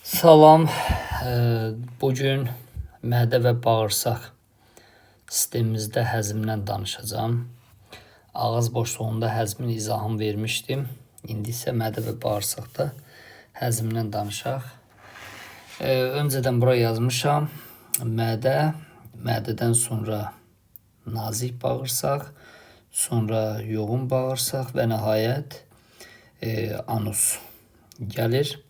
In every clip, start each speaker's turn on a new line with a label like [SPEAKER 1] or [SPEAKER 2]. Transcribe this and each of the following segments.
[SPEAKER 1] Salam. Bugün mədə və bağırsaq sistemimizdə həzmdən danışacağım. Ağız boşluğunda həzmin izahını vermişdim. İndi isə mədə və bağırsaqda həzmdən danışaq. Öncədən bura yazmışam. Mədə, mədədən sonra nazik bağırsaq, sonra yoğun bağırsaq və nəhayət anus gəlir.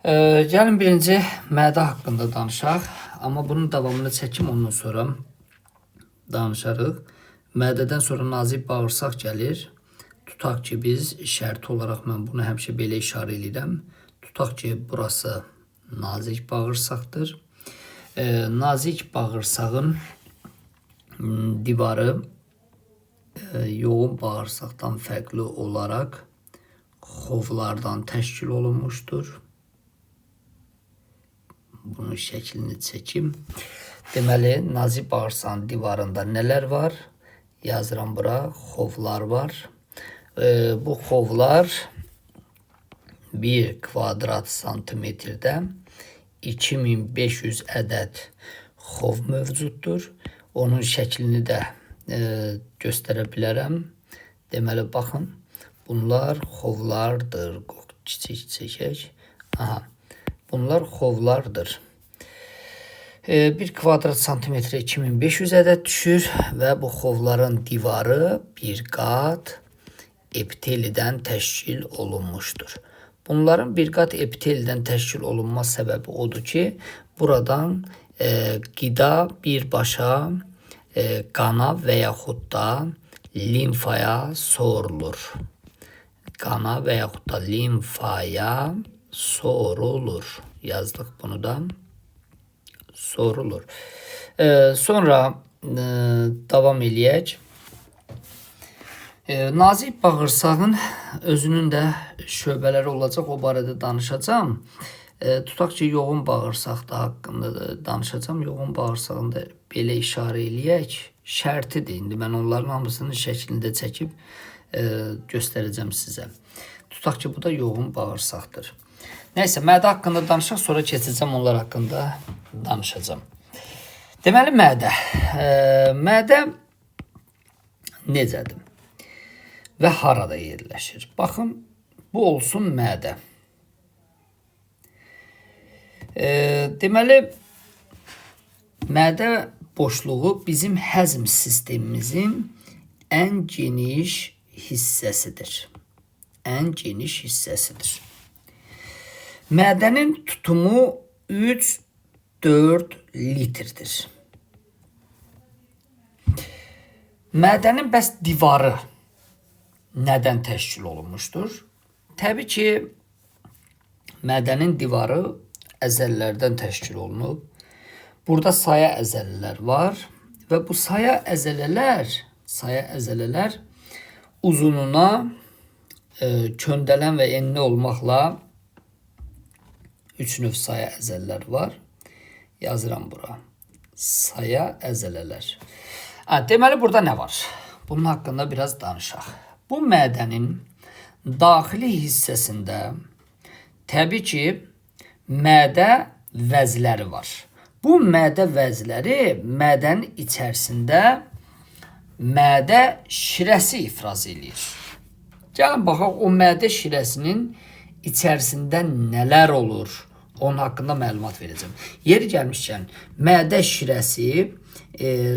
[SPEAKER 1] Gəlin birinci mədə haqqında danışaq. Amma bunun davamını çəkim, ondan sonra danışarıq. Mədədən sonra nazik bağırsaq gəlir. Tutaq ki, biz şərti olaraq mən bunu həmişə belə işarə edirəm. Tutaq ki, burası nazik bağırsaqdır. Nazik bağırsağın divarı yoğun bağırsaqdan fərqli olaraq xovlardan təşkil olunmuşdur. Bunun şəklini çəkim. Deməli, nazik bağırsağın divarında nələr var? Yazıram bura, xovlar var. Bu xovlar 1 kvadrat santimetrdə 2500 ədəd xov mövcuddur. Onun şəklini də göstərə bilərəm. Deməli, baxın, bunlar xovlardır. Kiçik çəkək. Aha. Bunlar xovlardır. 1 kvadrat santimetrə 2500 ədəd düşür və bu xovların divarı bir qat epitelidən təşkil olunmuşdur. Bunların bir qat epitelidən təşkil olunma səbəbi odur ki, buradan qida birbaşa qana və yaxud da limfaya sorulur. Qana və yaxud da limfaya sorulur. Yazdık bunu da. Sorulur. Sonra davam eləyək. Nazik bağırsağın özünün də şöbələri olacaq. O barədə danışacağım. Tutaq ki, yoğun bağırsaqda haqqında da danışacağım. Yoğun bağırsağında belə işarə eləyək. Şərtidir. İndi mən onların hamısının şəklində çəkib göstərəcəm sizə. Tutaq ki, bu da yoğun bağırsaqdır. Nəysə, mədə haqqında danışaq, sonra keçəcəm onlar haqqında danışacağım. Deməli, mədə. Mədə necədir? Və harada yerləşir? Baxın, bu olsun mədə. Deməli, mədə boşluğu bizim həzm sistemimizin ən geniş hissəsidir. Ən geniş hissəsidir. Mədənin tutumu 3-4 litrdir. Mədənin bəs divarı nədən təşkil olunmuşdur? Təbii ki, mədənin divarı əzələlərdən təşkil olunub. Burada saya əzələlər var və bu saya əzələlər uzununa köndələn və enli olmaqla 3 növ saya əzələlər var. Yazıram bura. Saya əzələlər. Deməli, burada nə var? Bunun haqqında biraz danışaq. Bu mədənin daxili hissəsində təbii ki, mədə vəzləri var. Bu mədə vəzləri mədənin içərisində mədə şirəsi ifraz edir. Gəlin baxaq, o mədə şirəsinin içərisində nələr olur? Onun haqqında məlumat verəcəm. Yeri gəlmişkən, mədə şirəsi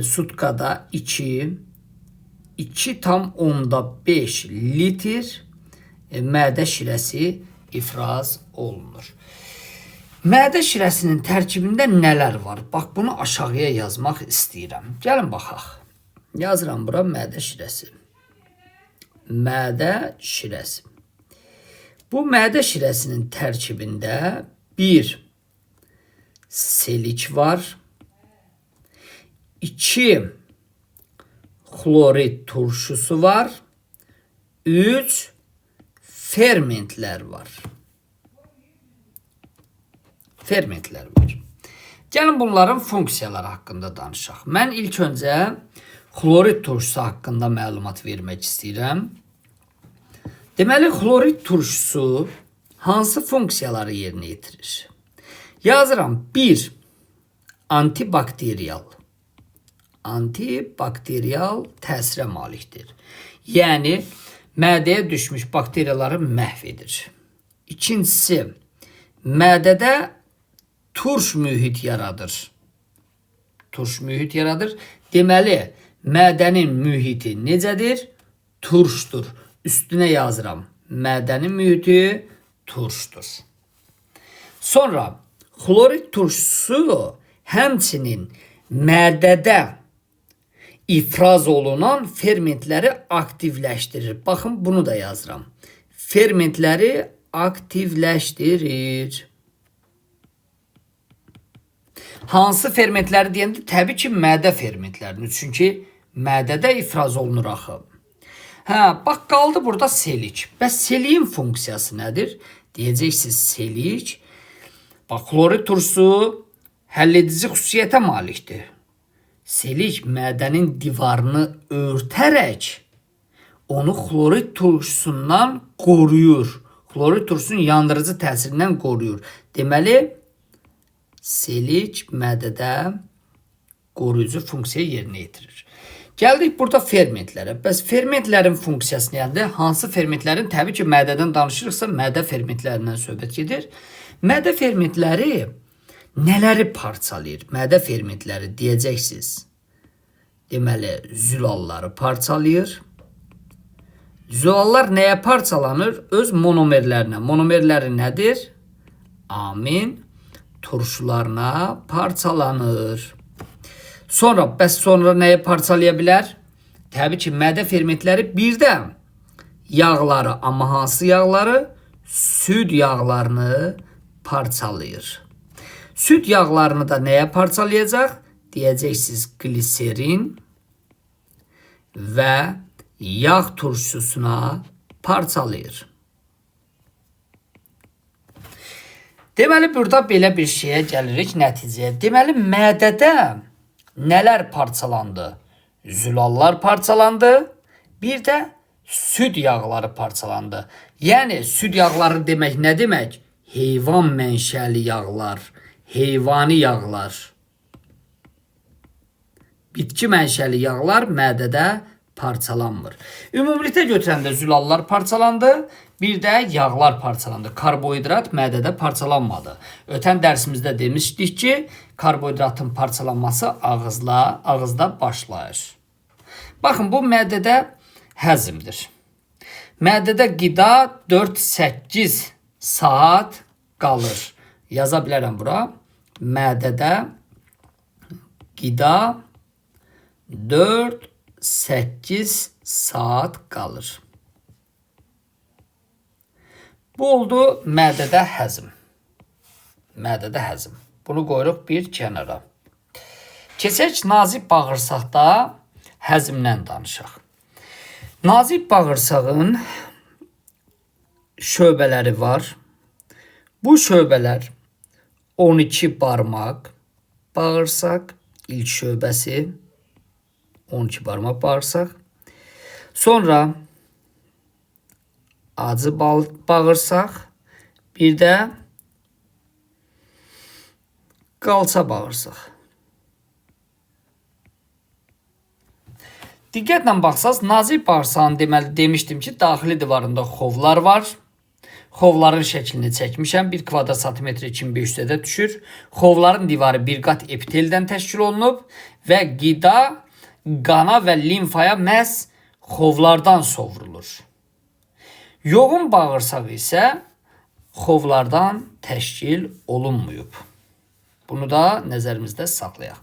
[SPEAKER 1] sutkada 2,5 litr mədə şirəsi ifraz olunur. Mədə şirəsinin tərkibində nələr var? Bax, bunu aşağıya yazmaq istəyirəm. Gəlin baxaq. Yazıram bura mədə şirəsi. Mədə şirəsi. Bu mədə şirəsinin tərkibində 1 selik var, 2 xlorid turşusu var, 3 fermentlər var. Gəlin bunların funksiyaları haqqında danışaq. Mən ilk öncə xlorid turşusu haqqında məlumat vermək istəyirəm. Deməli, xlorid turşusu hansı funksiyaları yerinə yetirir? Yazıram 1. Antibakteriyal. Antibakteriyal təsirə malikdir. Yəni, mədəyə düşmüş bakteriyaları məhv edir. İkincisi, mədədə turş mühit yaradır. Turş mühit yaradır. Deməli, mədənin mühiti necədir? Turşdur. Üstünə yazıram. Mədənin mühiti turşdur. Sonra, xlorid turşusu həmçinin mədədə ifraz olunan fermentləri aktivləşdirir. Baxın, bunu da yazıram. Fermentləri aktivləşdirir. Hansı fermentləri deyəndə təbii ki, mədə fermentlərini. Çünki mədədə ifraz olunur axı. Bax, qaldı burada selik. Bəs seliyin funksiyası nədir? Deyəcəksiniz, selik. Bax, xlorid turşusu həlledici xüsusiyyətə malikdir. Selik mədənin divarını örtərək onu xlorid turşusundan qoruyur. Xlorid turşusunun yandırıcı təsirindən qoruyur. Deməli, selik mədədə qoruyucu funksiya yerinə yetirir. Gəldik burada fermentlərə. Bəs fermentlərin funksiyası nədir? Hansı fermentlərin? Təbii ki, mədədən danışırıqsa, mədə fermentlərindən söhbət gedir. Mədə fermentləri nələri parçalayır? Mədə fermentləri deyəcəksiniz. Deməli, zülalları parçalayır. Zülallar nəyə parçalanır? Öz monomerlərinə. Monomerləri nədir? Amin turşularına parçalanır. Bəs sonra nəyə parçalaya bilər? Təbii ki, mədə fermentləri bir də yağları, amma hansı yağları? Süd yağlarını parçalayır. Süd yağlarını da nəyə parçalayacaq? Deyəcəksiniz, gliserin və yağ turşusuna parçalayır. Deməli, burada belə bir şeyə gəlirik nəticəyə. Deməli, mədədə nələr parçalandı? Zülallar parçalandı, bir də süd yağları parçalandı. Yəni, süd yağları demək nə demək? Heyvan mənşəli yağlar, heyvani yağlar. Bitki mənşəli yağlar mədədə parçalanmır. Ümumilikdə götürəndə zülallar parçalandı, bir də yağlar parçalandı. Karbohidrat mədədə parçalanmadı. Ötən dərsimizdə demişdik ki, karbohidratın parçalanması ağızda başlayır. Baxın, bu mədədə həzmdir. Mədədə qida 4-8 saat qalır. Yaza bilərəm bura. Mədədə qida 4-8 saat qalır. Bu oldu mədədə həzm. Mədədə həzm. Bunu qoyuruq bir kənara. Keçək nazik bağırsaqda həzmdən danışaq. Nazik bağırsağın şöbələri var. Bu şöbələr 12 barmaq bağırsaq, ilk şöbəsi 12 barmaq bağırsaq. Sonra acı bağırsaq, bir də qalça bağırsaq. Diqqətlə baxsaq, nazik bağırsağın demişdim ki, daxili divarında xovlar var. Xovların şəklini çəkmişəm. 1 kvadrat santimetr 2500-də düşür. Xovların divarı bir qat epiteldən təşkil olunub və qida qana və limfaya məhz xovlardan sovrulur. Yoğun bağırsaq isə xovlardan təşkil olunmuyub. Bunu da nəzərimizdə saxlayaq.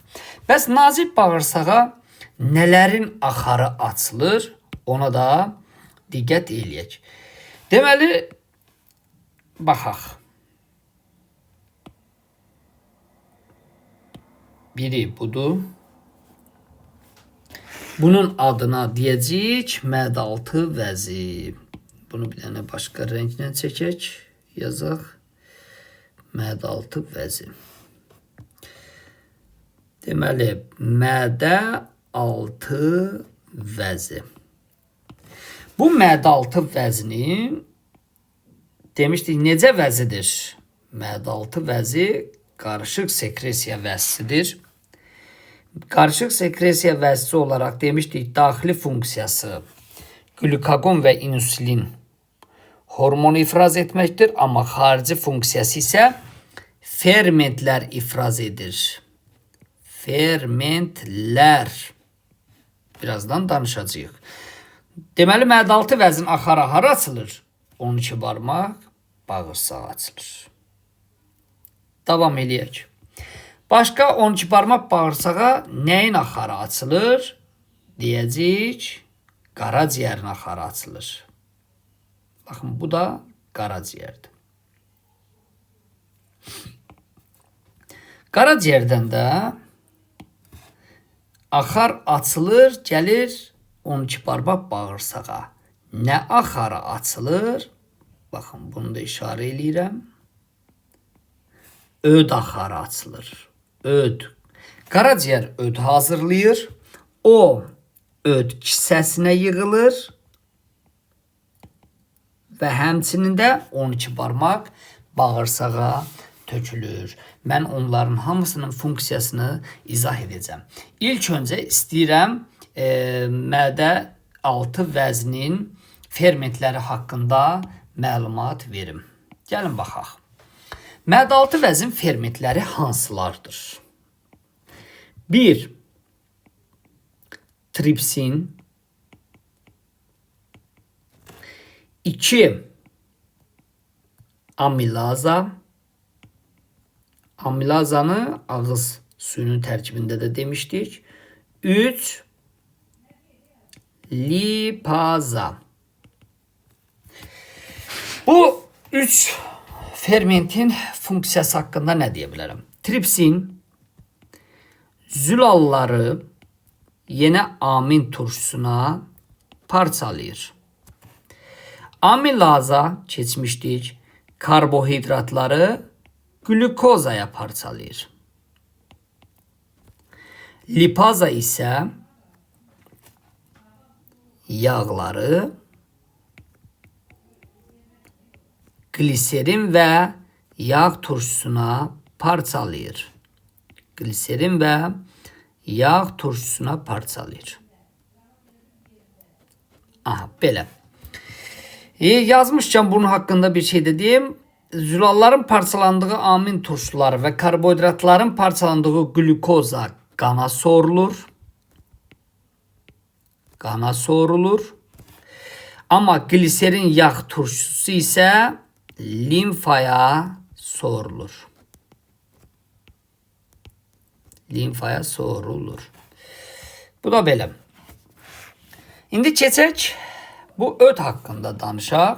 [SPEAKER 1] Bəs nazik bağırsağa nələrin axarı açılır? Ona da diqqət eləyək. Deməli, baxaq. Biri budur. Bunun adına deyəcəyik mədaltı vəzi. Bunu bir dənə başqa rənglə çəkək. Yazaq. Mədaltı vəzi. Deməli, mədə altı vəzi. Bu mədə altı vəzini demişdik necə vəzidir? Mədə-altı vəzi qarışıq sekresiya vəzisidir. Qarışıq sekresiya vəzisi olaraq demişdik daxili funksiyası glikagon və insulin hormonu ifraz etməkdir. Amma xarici funksiyası isə fermentlər ifraz edir. Fermentlər. Birazdan danışacağıq. Deməli, mədə-altı vəzin axarı hara açılır? 12 barmaq bağırsaq açılır. Davam eləyək. Başqa 12 barmaq bağırsağa nəyin axarı açılır? Deyəcəyik, qaraciyərin axarı açılır. Baxın, bu da qaraciyərdir. Qaraciyərdən də axar açılır, gəlir 12 barmaq bağırsağa. Nə axarı açılır? Baxın, bunu da işarə eləyirəm. Öd axarı açılır. Öd. Qaraciyər öd hazırlayır. O öd kisəsinə yığılır və həmçinin də 12 barmaq bağırsağa tökülür. Mən onların hamısının funksiyasını izah edəcəm. İlk öncə istəyirəm mədə-altı vəzinin fermentləri haqqında məlumat verim. Gəlin baxaq. Mədə-altı vəzin fermentləri hansılardır? 1. Tripsin. 2. Amilaza. Amilazanı ağız suyunun tərkibində də demişdik. 3. Lipaza. Bu 3 fermentin funksiyası haqqında nə deyə bilərəm? Tripsin zülalları yenə amin turşusuna parçalayır. Amilaza keçmişdik, karbohidratları glukozaya parçalayır. Lipaza isə yağları gliserin və yağ turşusuna parçalayır. Gliserin və yağ turşusuna parçalayır. Aha, belə. Yazmışkən bunun haqqında bir şey de deyim. Zülalların parçalandığı amin turşuları və karbohidratların parçalandığı glukoza qana sorulur. Qana sorulur. Amma gliserin yağ turşusu isə limfaya sorulur. Limfaya sorulur. Bu da belə. İndi keçək bu öd haqqında danışaq.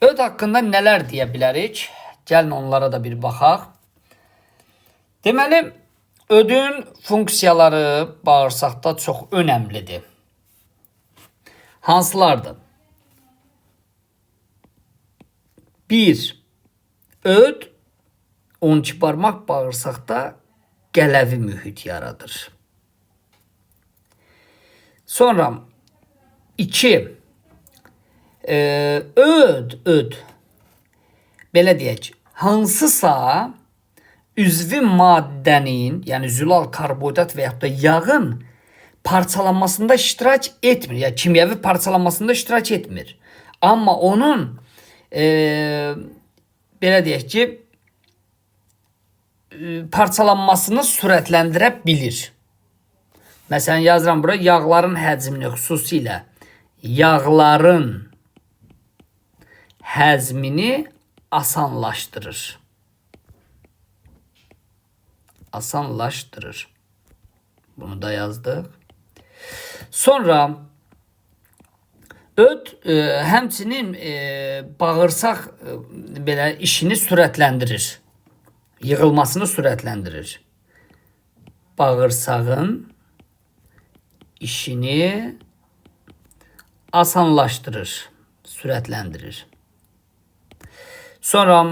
[SPEAKER 1] Öd haqqında nələr deyə bilərik? Gəlin onlara da bir baxaq. Deməli, ödün funksiyaları bağırsaqda çox önəmlidir. Hansılardır? 1. Öd 12 barmaq bağırsaqda qələvi mühit yaradır. Sonra 2. Öd belə deyək, hansısa üzvi maddənin, yəni zülal, karbohidrat və yaxud da yağın parçalanmasında iştirak etmir. Yəni kimyəvi parçalanmasında iştirak etmir. Amma onun belə deyək ki, parçalanmasını sürətləndirə bilir. Məsələn, yazıram bura yağların həcmini, xüsusilə yağların həzmini asanlaşdırır. Asanlaşdırır. Bunu da yazdıq. Sonra öd həmçinin bağırsaq belə işini sürətləndirir. Yığılmasını sürətləndirir. Bağırsağın işini asanlaşdırır, sürətləndirir. Sonra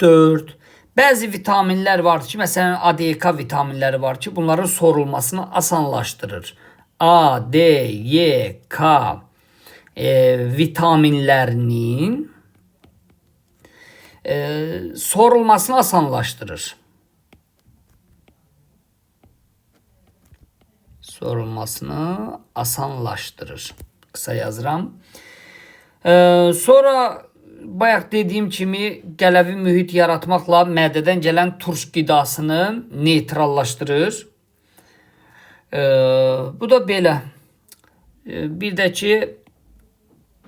[SPEAKER 1] 4. Bəzi vitaminlər var ki, məsələn A, D, K vitaminləri var ki, bunların sorulmasını asanlaşdırır. A, D, Y, K vitaminlərinin sorulmasını asanlaştırır. Sorulmasını asanlaştırır. Kısa yazıram. Sonra bayaq dediyim kimi gələvi mühit yaratmaqla mədədən gələn turş qidasını neytrallaşdırır. Bu da belə. Bir də ki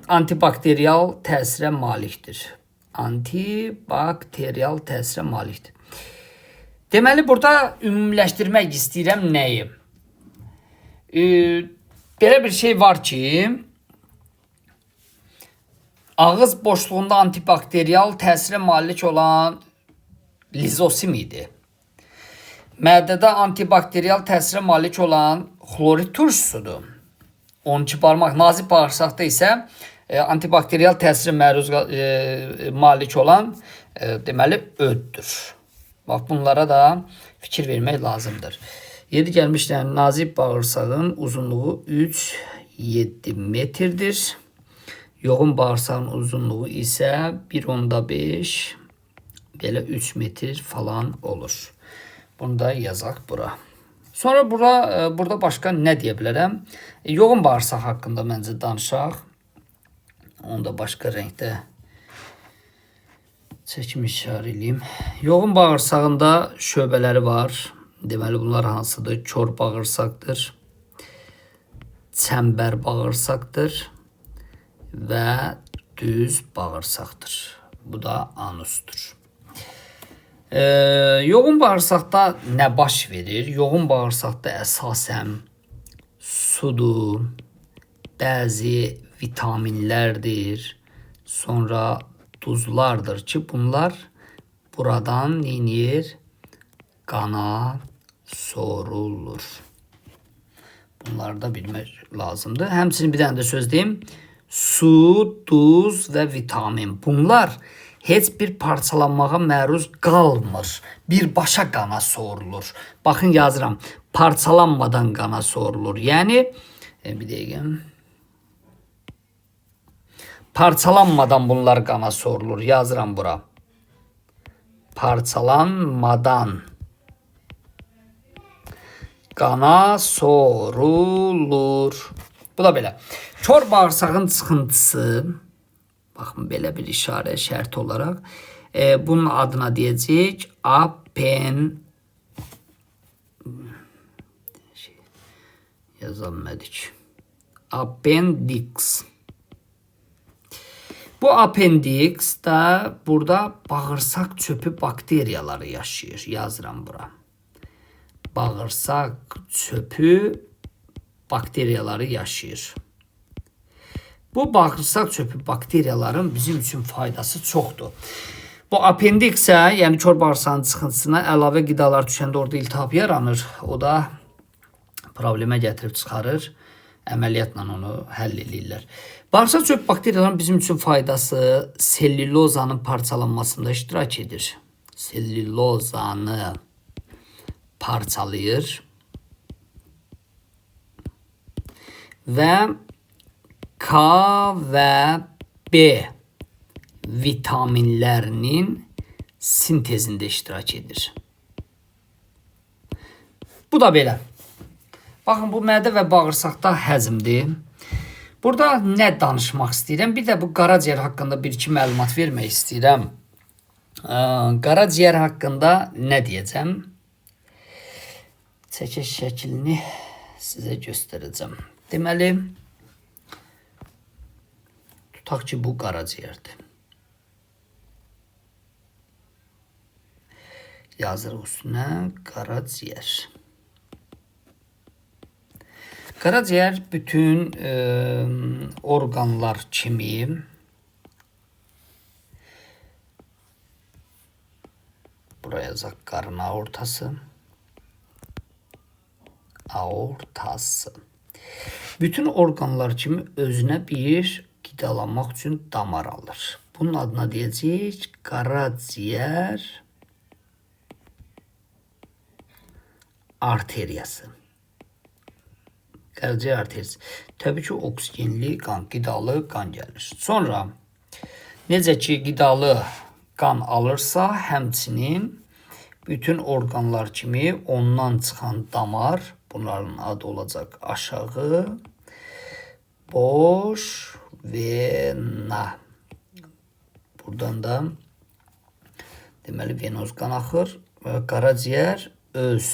[SPEAKER 1] antibakteriyal təsirə malikdir. Antibakteriyal təsirə malikdir. Deməli burada ümumiləşdirmək istəyirəm nəyi? Belə bir şey var ki, ağız boşluğunda antibakteriyal təsirə malik olan lizosim idi. Mədədə antibakteriyal təsirə malik olan xlorid turşusudur. 12 barmaq. Nazik bağırsaqda isə antibakteriyal təsirə malik olan deməli öddür. Bax bunlara da fikir vermək lazımdır. Yeri gəlmişlər, nazik bağırsağın uzunluğu 3-7 metrdir. Yoğun bağırsağın uzunluğu isə 1.5 belə 3 metr falan olur. Bunu da yazaq bura. Sonra burada başqa nə deyə bilərəm? Yoğun bağırsaq haqqında məncə danışaq. Onu da başqa rəngdə çəkim işarə edeyim. Yoğun bağırsağında şöbələri var. Deməli bunlar hansıdır? Kör bağırsaqdır, çəmbər bağırsaqdır və düz bağırsaqdır. Bu da anusdur. Yoğun bağırsaqda nə baş verir? Yoğun bağırsaqda əsasən sudur, bəzi vitaminlərdir, sonra duzlardır ki, bunlar buradan neyir? Qana sorulur. Bunları da bilmək lazımdır. Həmçinin bir dənə də söz deyim. Su, duz və vitamin. Bunlar heç bir parçalanmağa məruz qalmır. Birbaşa qana sorulur. Baxın yazıram. Parçalanmadan qana sorulur. Yəni, bir dəqiqə. Parçalanmadan bunlar qana sorulur. Yazıram bura. Parçalanmadan qana sorulur. Bu da belə. Kör bağırsağın çıxıntısı, baxın belə bir işarə şərt olaraq, bunun adına deyəcək appendix. Bu appendix da burada bağırsaq çöpü bakteriyaları yaşayır. Yazıram bura. Bağırsaq çöpü bakteriyaları yaşayır. Bu bağırsaq çöpü bakteriyaların bizim üçün faydası çoxdur. Bu appendiksə, yəni kör bağırsağın çıxıntısına əlavə qidalar düşəndə orada iltihab yaranır. O da problemə gətirib çıxarır. Əməliyyatla onu həll edirlər. Bağırsaq çöpü bakteriyaların bizim üçün faydası sellülozanın parçalanmasında iştirak edir. Sellülozanı parçalayır və K və B vitaminlərinin sintezində iştirak edir. Bu da belə. Baxın, bu mədə və bağırsaqda həzmdir. Burada nə danışmaq istəyirəm? Bir də bu qaraciyər haqqında bir-iki məlumat vermək istəyirəm. Qaraciyər haqqında nə deyəcəm? Çəkiş şəklini sizə göstərəcəm. Deməli, tutaq ki, bu qaraciyərdir. Yazırıq üstünə qaraciyər. Qaraciyər bütün orqanlar kimi buraya yazaq qarın aortası. Bütün orqanlar kimi özünə bir qidalanmaq üçün damar alır. Bunun adına deyəcəyik qaraciyər arteriyası. Qaraciyər arteriyası. Təbii ki, oksigenli qan, qidalı qan gəlir. Sonra necə ki qidalı qan alırsa, həmçinin bütün orqanlar kimi ondan çıxan damar, bunların adı olacaq aşağı boş vena. Buradan da deməli venoz qan axır və qaraciyər öz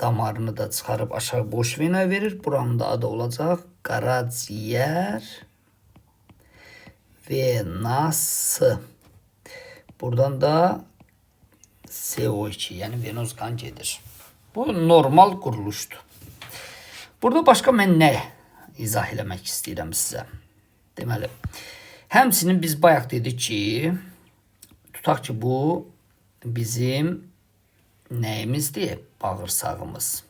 [SPEAKER 1] damarını da çıxarıb aşağı boş vena verir. Buranın da adı olacaq qaraciyər venası. Buradan da CO2, yəni venoz qan gedir. Bu normal quruluşdur. Burada başqa mən nə izah eləmək istəyirəm sizə. Deməli, həmçinin biz bayaq dedik ki, tutaq ki, bu bizim nəyimizdir? Bağırsağımız.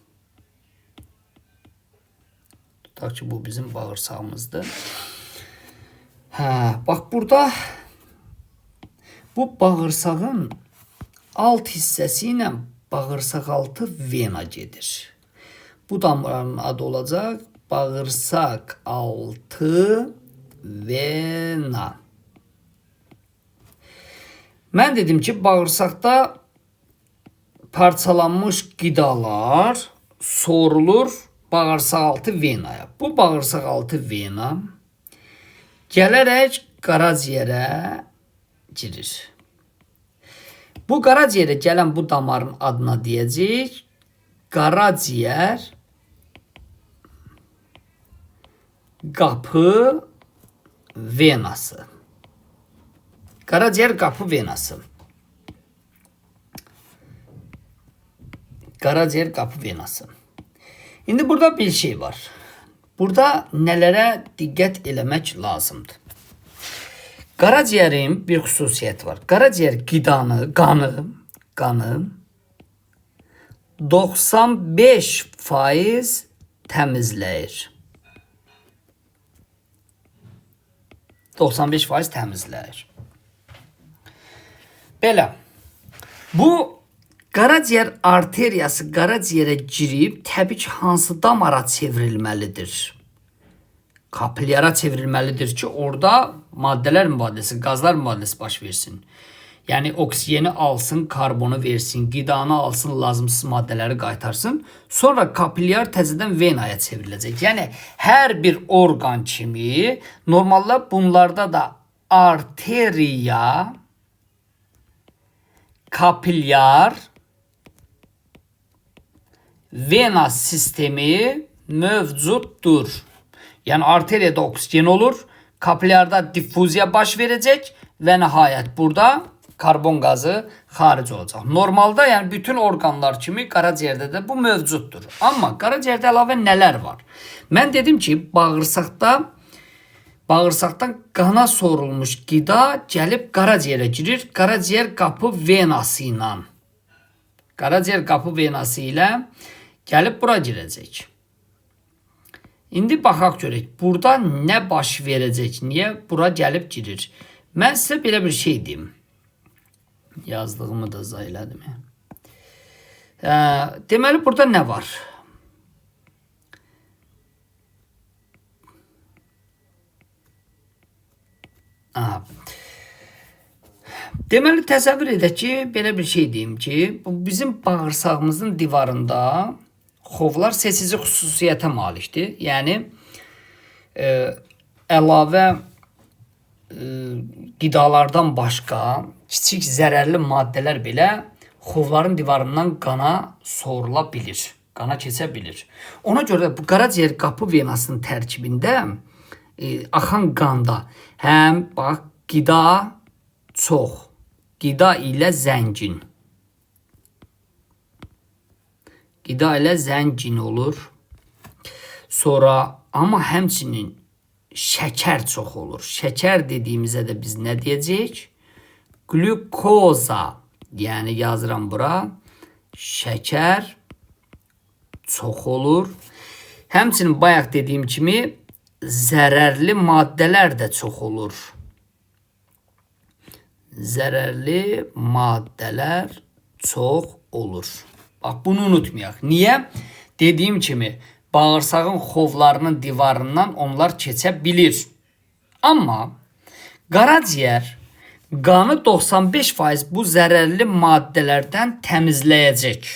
[SPEAKER 1] Tutaq ki, bu bizim bağırsağımızdır. Bax, burada bu bağırsağın alt hissəsi ilə bağırsaq altı vena gedir. Bu damarın adı olacaq bağırsaq altı vena. Mən dedim ki, bağırsaqda parçalanmış qidalar sorulur bağırsaq altı venaya. Bu bağırsaq altı vena gələrək qaraciyərə girir. Bu qaraciyərə gələn bu damarın adına deyəcək qaraciyər qapı venası. Qaraciyər qapı venası. Qaraciyər qapı venası. İndi burada bir şey var. Burada nələrə diqqət eləmək lazımdır. Qaraciyərin bir xüsusiyyəti var. Qaraciyər qanı 95% təmizləyir. 95% təmizləyir. Belə. Bu qaraciyər arteriyası qaraciyərə girib təbii ki, hansı damara çevrilməlidir? Kapilyara çevrilməlidir ki, orada maddələr mübadiləsi, qazlar mübadiləsi baş versin. Yəni oksigeni alsın, karbonu versin, qidanı alsın, lazımsız maddələri qaytarsın. Sonra kapilyar təzədən venaya çevriləcək. Yəni hər bir orqan kimi normalda bunlarda da arteriya, kapilyar, vena sistemi mövcuddur. Yəni arteriyada oksigen olur, kapilyarda diffuziya baş verəcək və nəhayət burada karbon qazı xaric olacaq. Normalda yəni bütün orqanlar kimi qaraciyərdə də bu mövcuddur. Amma qaraciyərdə əlavə nələr var? Mən dedim ki, bağırsaqdan qana sorulmuş qida gəlib qaraciyərə girir. Qaraciyər qapı venası ilə. Qaraciyər qapı venası ilə gəlib bura girəcək. İndi baxaq görək, burada nə baş verəcək, niyə bura gəlib girir? Mən sizə belə bir şey deyim. Yazdığımı da zayladım. Deməli, burada nə var? Deməli, təsəvvür edək ki, belə bir şey deyim ki, bu bizim bağırsağımızın divarında xovlar seçici xüsusiyyətə malikdir. Yəni, əlavə qidalardan başqa kiçik zərərli maddələr belə xovların divarından qana sorula bilir, qana keçə bilir. Ona görə bu qaraciyər qapı venasının tərkibində axan qanda həm bax qida çox, qida ilə zəngin. Qida ilə zəngin olur. Sonra amma həmçinin şəkər çox olur. Şəkər dediyimizə də biz nə deyəcəyik? Glukoza. Yəni yazıram bura. Şəkər çox olur. Həmçinin bayaq dediyim kimi zərərli maddələr də çox olur. Zərərli maddələr çox olur. Bax, bunu unutmayaq. Niyə? Dediyim kimi, bağırsağın xovlarının divarından onlar keçə bilir. Amma qaraciyər qanı 95% bu zərərli maddələrdən təmizləyəcək.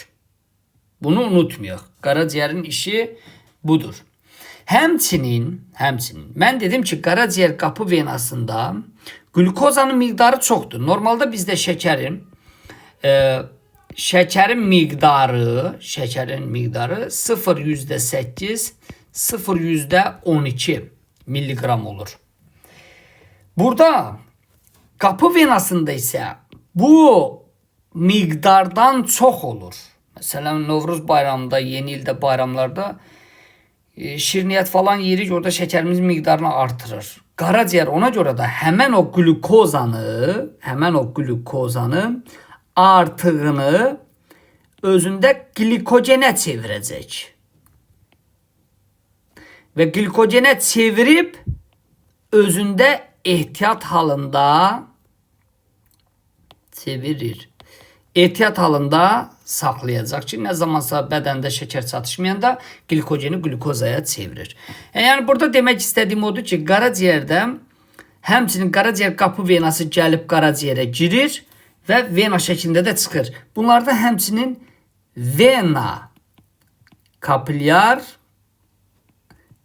[SPEAKER 1] Bunu unutmayaq. Qaraciyərin işi budur. Həmçinin mən dedim ki, qaraciyər qapı venasında glukozanın miqdarı çoxdur. Normalda bizdə şəkərin miqdarı 0,8, 0,12 milligram olur. Burada qapı venasında isə bu miqdardan çox olur. Məsələn, Novruz bayramında, yeni ildə bayramlarda şirniyyat falan yerik, orada şəkərimizin miqdarını artırır. Qaraciyər ona görə də həmən o glukozanı artığını özündə glikogenə çevirəcək. Və glikogenə çevirib özündə ehtiyat halında saxlayacaq ki, nə zamansa bədəndə şəkər çatışmayanda glikogeni glukozaya çevirir. Yəni burada demək istədiyim odur ki, qaraciyərdə həmçinin qaraciyər qapı venası gəlib qaraciyərə girir və vena şəklində də çıxır. Bunlarda həmçinin vena, kapilyar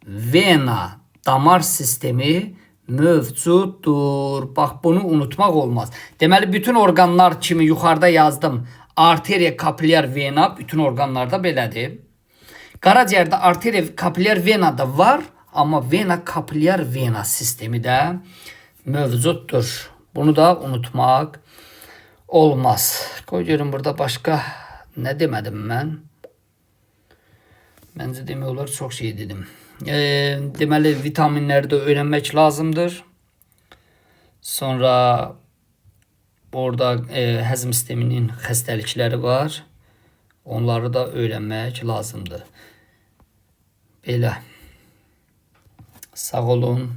[SPEAKER 1] vena damar sistemi mövcuddur. Bax, bunu unutmaq olmaz. Deməli, bütün orqanlar kimi yuxarıda yazdım. Arteriya, kapilyar vena bütün orqanlarda belədir. Qaraciyərdə arteriya, kapilyar vena da var, amma vena, kapilyar vena sistemi də mövcuddur. Bunu da unutmaq olmaz. Qoy görün burada başqa nə demədim mən? Məncə demək olar çox şey dedim. Deməli, vitaminləri də öyrənmək lazımdır. Sonra orada həzm sisteminin xəstəlikləri var. Onları da öyrənmək lazımdır. Belə. Sağ olun.